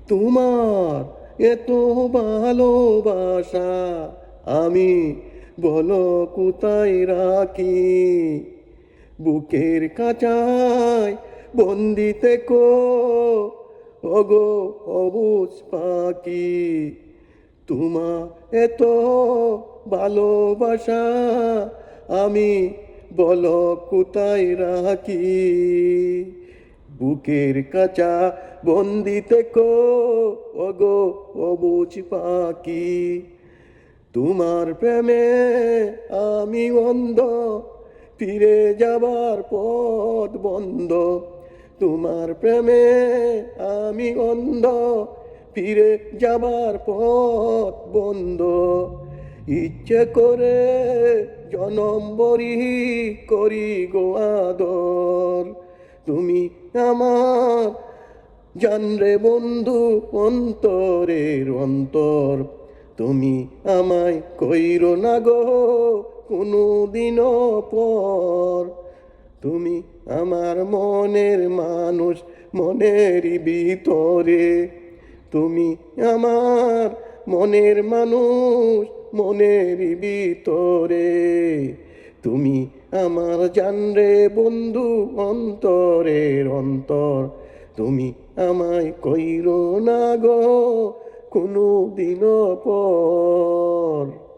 তোমার এত ভালোবাসা আমি বলো কোথায় রাখি। বুকের কাঁচায় বন্দি থেকো ওগো অবুঝ পাখি। তোমার এত ভালোবাসা আমি বলো কোথায় রাখি। বুকের কাঁচা বন্দি থেকো ওগো অবুঝ পাখি। তোমার প্রেমে আমি অন্ধ, ফিরে যাবার পথ বন্ধ। তোমার প্রেমে আমি অন্ধ, ফিরে যাবার পথ বন্ধ। ইচ্ছে করে জনম বরি করি গো আদর। তুমি আমার জানরে বন্ধু অন্তরের অন্তর। তুমি আমায় কইরো না গো কোনো দিনও পর। তুমি আমার মনের মানুষ মনেরই ভিতরে। তুমি আমার মনের মানুষ মনেরই ভিতরে। তুমি আমার জানরে বন্ধু অন্তরের অন্তর। তুমি আমায় কইরো না গো কোনো দিনও পর।